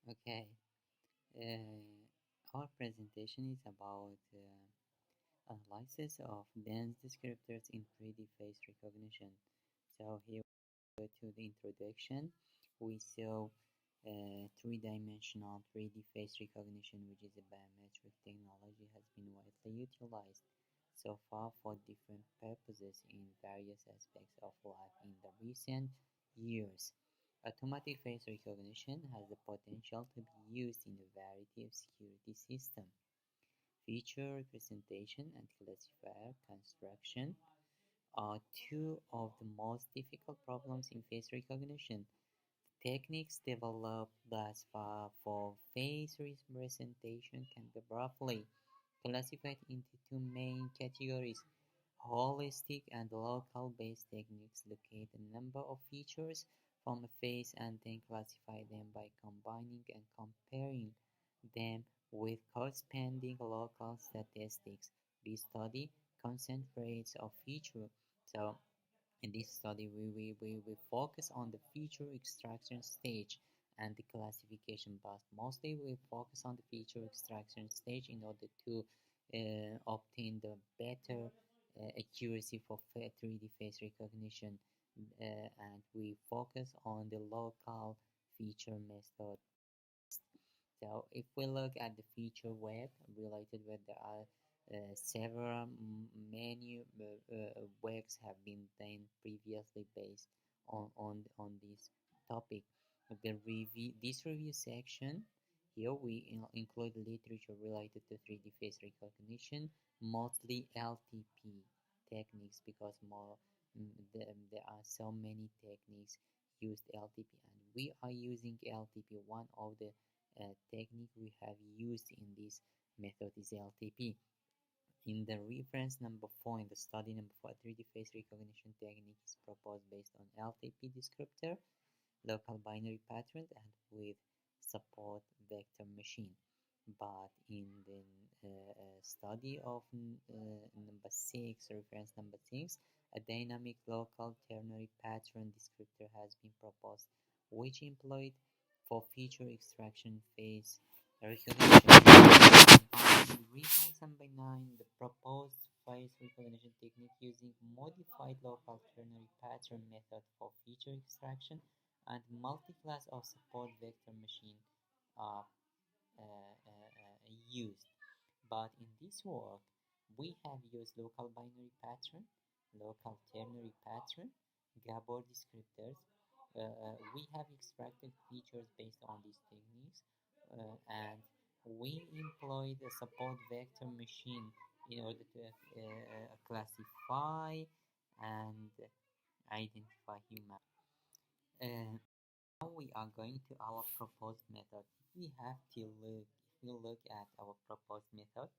Okay, our presentation is about analysis of dense descriptors in 3D face recognition. So here we go to the introduction. We saw three-dimensional 3D face recognition, which is a biometric technology, has been widely utilized so far for different purposes in various aspects of life in the recent years. Automatic face recognition has the potential to be used in a variety of security systems. Feature representation and classifier construction are two of the most difficult problems in face recognition. The techniques developed thus far for face representation can be roughly classified into two main categories: holistic and local-based techniques locate a number of features from a face and then classify them by combining and comparing them with corresponding local statistics. This study concentrates on feature. So in this study, we focus on the feature extraction stage and the classification, but mostly we focus on the feature extraction stage in order to obtain the better accuracy for 3D face recognition, and we focus on the local feature method. So if we look at the feature web related web, there are several many works have been done previously based on this topic. This review section here we include literature related to 3D face recognition, mostly LTP techniques because there are so many techniques used LTP, and we are using LTP. One of the technique we have used in this method is LTP. In the reference number 4, in the study number 4, 3D face recognition technique is proposed based on LTP descriptor, local binary pattern, and with support vector machine. But in the study of number 6, reference number 6, a dynamic local ternary pattern descriptor has been proposed, which employed for feature extraction face recognition. In reference number 9, the proposed face recognition technique using modified local ternary pattern method for feature extraction and multi-class of support vector machine are used. But in this work, we have used local binary pattern, local ternary pattern, Gabor descriptors. We have extracted features based on these techniques, and we employed a support vector machine in order to classify and identify human. Now we are going to our proposed method. We have to look, if we look at our proposed method,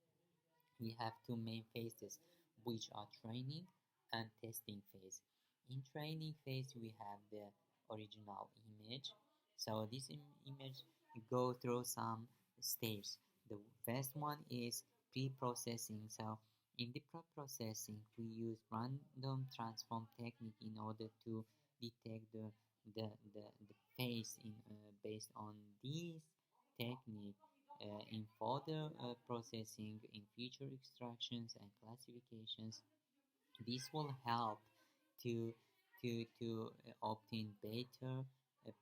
we have two main phases, which are training and testing phase. In training phase, we have the original image. So this image go through some stages. The first one is pre-processing. So in the pre-processing, we use random transform technique in order to detect the face in based on this technique in further processing in feature extractions and classifications. This will help to obtain better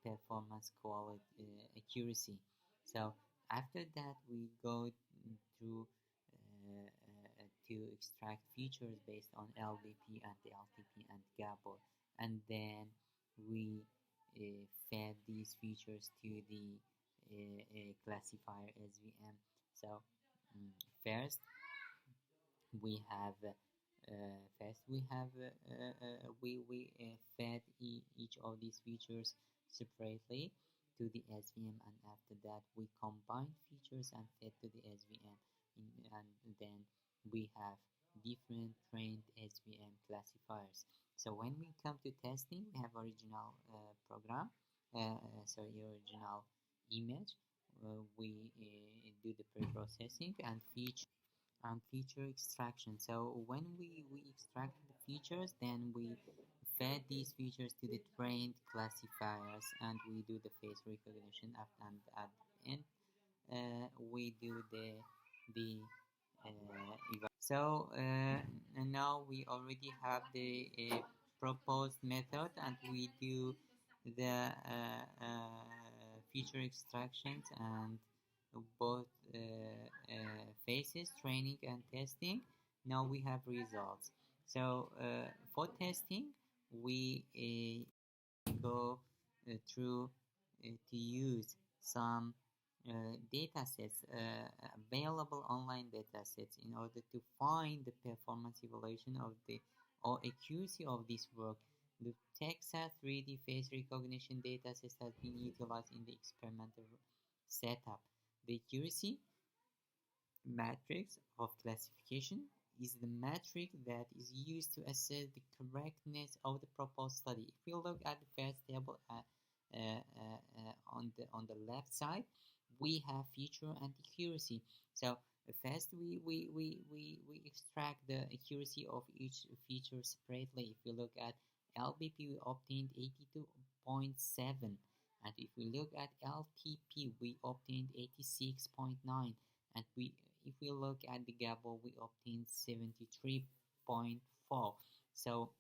performance quality accuracy. So after that we go through to extract features based on LDP and LTP and Gabor, and then we fed these features to the classifier SVM. So first we have fed each of these features separately to the SVM, and after that we combine features and fed to the SVM, and then we have different trained SVM classifiers. So when we come to testing, we have original program, original image. We do the pre-processing and feature extraction. So when we extract the features, then we fed these features to the trained classifiers, and we do the face recognition after, and at the end we do the and now we already have the proposed method, and we do the feature extractions and both phases, training and testing. Now we have results. So for testing, we go through to use some data sets, available online data sets, in order to find the performance evaluation of the or accuracy of this work. The Texas 3D face recognition dataset has been utilized in the experimental setup. The accuracy matrix of classification is the metric that is used to assess the correctness of the proposed study. If we look at the first table on the left side, we have feature and accuracy. So first we extract the accuracy of each feature separately. If we look at LBP, we obtained 82.7, and if we look at LTP, we obtained 86.9, and if we look at the Gabo, we obtained 73.4. So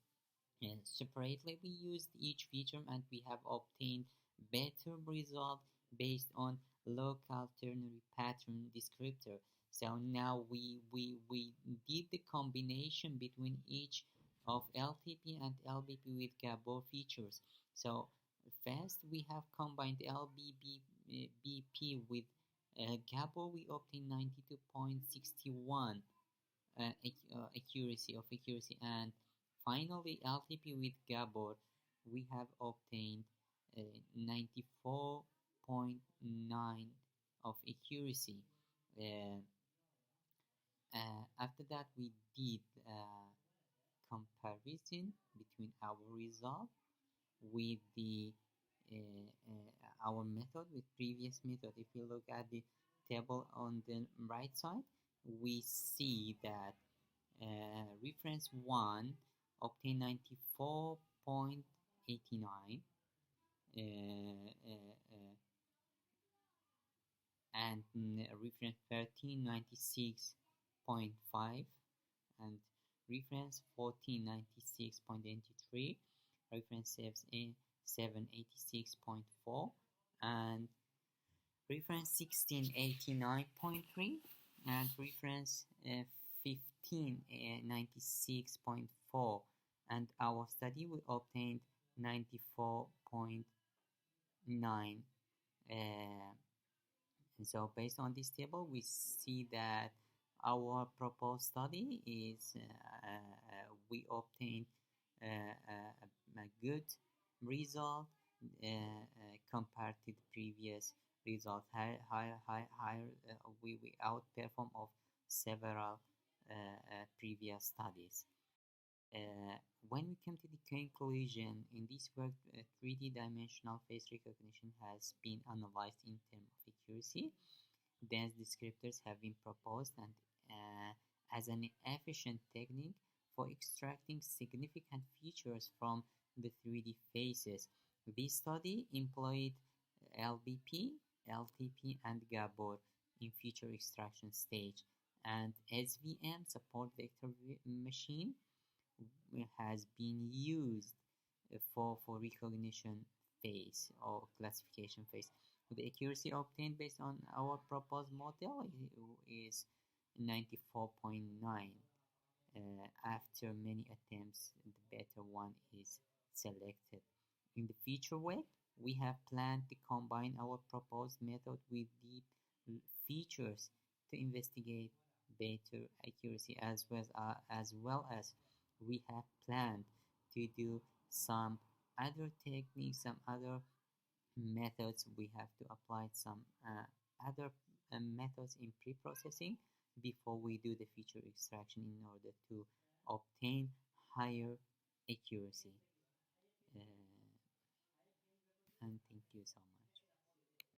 separately we used each feature, and we have obtained better result based on local ternary pattern descriptor. So now we did the combination between each of LTP and LBP with Gabo features. So first we have combined LBP with Gabo. We obtained 92.61 accuracy, and finally LTP with Gabor, we have obtained 94.9 of accuracy. After that, we did comparison between our result with the our method with previous method. If you look at the table on the right side, we see that reference 1 obtained 94.89, and reference 13 96.5, and reference 14 96.83, reference 7 86.4, and reference 16 89.3, and reference 15 96.4, and our study we obtained 94.9. And so based on this table, we see that our proposed study is we obtained a good result compared to the previous result. We outperform of several previous studies. When we come to the conclusion, in this work, 3D dimensional face recognition has been analyzed in terms of accuracy. Dense descriptors have been proposed and as an efficient technique for extracting significant features from the 3D faces. This study employed LBP, LTP, and Gabor in feature extraction stage, and SVM support vector machine has been used for recognition phase or classification phase. The accuracy obtained based on our proposed model is 94.9. After many attempts, the better one is selected. In the feature web, we have planned to combine our proposed method with deep features to investigate better accuracy, as well as we have planned to do some other techniques, some other methods. We have to apply some other methods in pre-processing before we do the feature extraction in order to obtain higher accuracy. And thank you so much.